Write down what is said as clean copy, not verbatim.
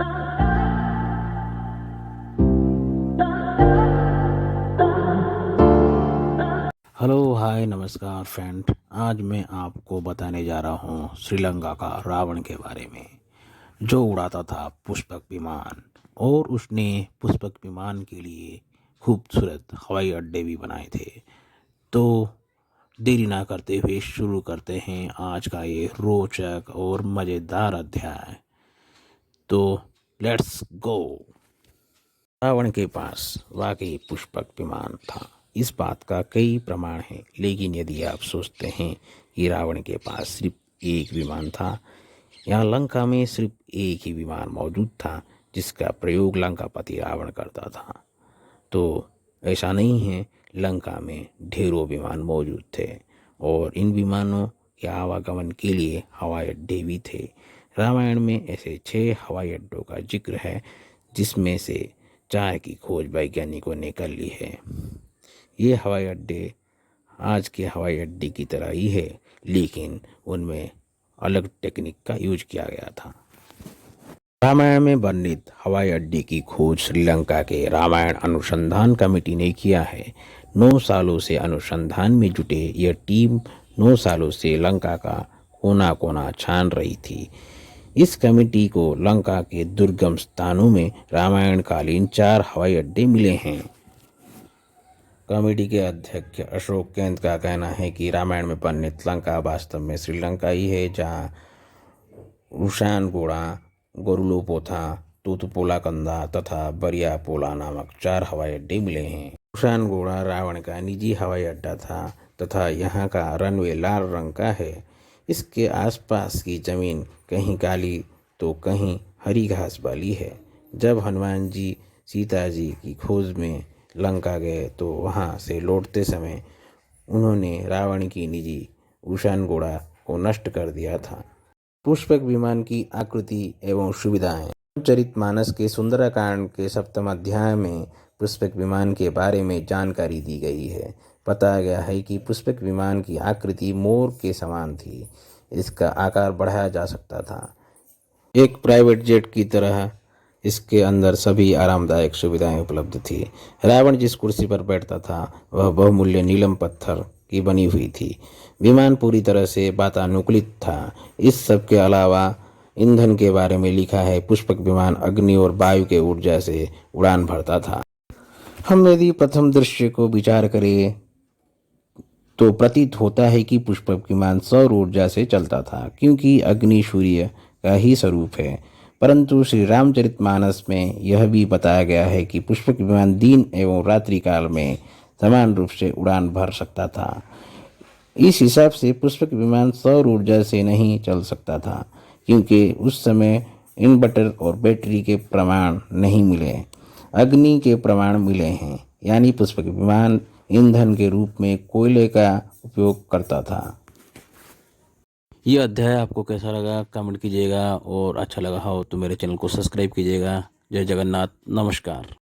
Hello hi नमस्कार friend. आज मैं आपको बताने जा रहा हूँ श्रीलंका का रावण के बारे में, जो उड़ाता था पुष्पक विमान। और उसने पुष्पक विमान के लिए खूबसूरत हवाई अड्डे भी बनाए थे। तो देरी ना करते हुए शुरू करते हैं आज का ये रोचक और मज़ेदार अध्याय। तो लेट्स गो। रावण के पास वाकई पुष्पक विमान था, इस बात का कई प्रमाण हैं। लेकिन यदि आप सोचते हैं कि रावण के पास सिर्फ एक विमान था, यहाँ लंका में सिर्फ एक ही विमान मौजूद था जिसका प्रयोग लंकापति रावण करता था, तो ऐसा नहीं है। लंका में ढेरों विमान मौजूद थे और इन विमानों के आवागमन के लिए हवाई अड्डे भी थे। रामायण में ऐसे 6 हवाई अड्डों का जिक्र है, जिसमें से 4 की खोज वैज्ञानिकों ने कर ली है। ये हवाई अड्डे आज के हवाई अड्डे की तरह ही है, लेकिन उनमें अलग टेक्निक का यूज किया गया था। रामायण में वर्णित हवाई अड्डे की खोज श्रीलंका के रामायण अनुसंधान कमेटी ने किया है। 9 सालों से अनुसंधान में जुटे यह टीम 9 सालों से लंका का कोना कोना छान रही थी। इस कमेटी को लंका के दुर्गम स्थानों में रामायण कालीन 4 हवाई अड्डे मिले हैं। कमेटी के अध्यक्ष अशोक केंद्र का कहना है कि रामायण में वर्णित लंका वास्तव में श्रीलंका ही है, जहाँ रुशानगोड़ा, गोरुलोपोथा, तूतुपोलाकंदा तथा बरियापोला नामक 4 हवाई अड्डे मिले हैं। रुशानगोड़ा रावण का निजी हवाई अड्डा था तथा यहाँ का रनवे लाल रंग का है। इसके आसपास की जमीन कहीं काली तो कहीं हरी घास वाली है। जब हनुमान जी सीता जी की खोज में लंका गए तो वहाँ से लौटते समय उन्होंने रावण की निजी रुशानगोड़ा को नष्ट कर दिया था। पुष्पक विमान की आकृति एवं सुविधाएं। रामचरितमानस के सुंदरकांड के 7वें अध्याय में पुष्पक विमान के बारे में जानकारी दी गई है। बताया गया है कि पुष्पक विमान की आकृति मोर के समान थी। इसका आकार बढ़ाया जा सकता था। एक प्राइवेट जेट की तरह इसके अंदर सभी आरामदायक सुविधाएं उपलब्ध थी। रावण जिस कुर्सी पर बैठता था वह बहुमूल्य नीलम पत्थर की बनी हुई थी। विमान पूरी तरह से वातानुकूलित था। इस सब के अलावा ईंधन के बारे में लिखा है, पुष्पक विमान अग्नि और वायु के ऊर्जा से उड़ान भरता था। हम यदि प्रथम दृश्य को विचार करें तो प्रतीत होता है कि पुष्पक विमान सौर ऊर्जा से चलता था, क्योंकि अग्नि सूर्य का ही स्वरूप है। परंतु श्री रामचरितमानस में यह भी बताया गया है कि पुष्पक विमान दिन एवं रात्रि काल में समान रूप से उड़ान भर सकता था। इस हिसाब से पुष्पक विमान सौर ऊर्जा से नहीं चल सकता था, क्योंकि उस समय इन्वर्टर और बैटरी के प्रमाण नहीं मिले, अग्नि के प्रमाण मिले हैं। यानी पुष्पक विमान ईंधन के रूप में कोयले का उपयोग करता था। ये अध्याय आपको कैसा लगा कमेंट कीजिएगा, और अच्छा लगा हो तो मेरे चैनल को सब्सक्राइब कीजिएगा। जय जगन्नाथ, नमस्कार।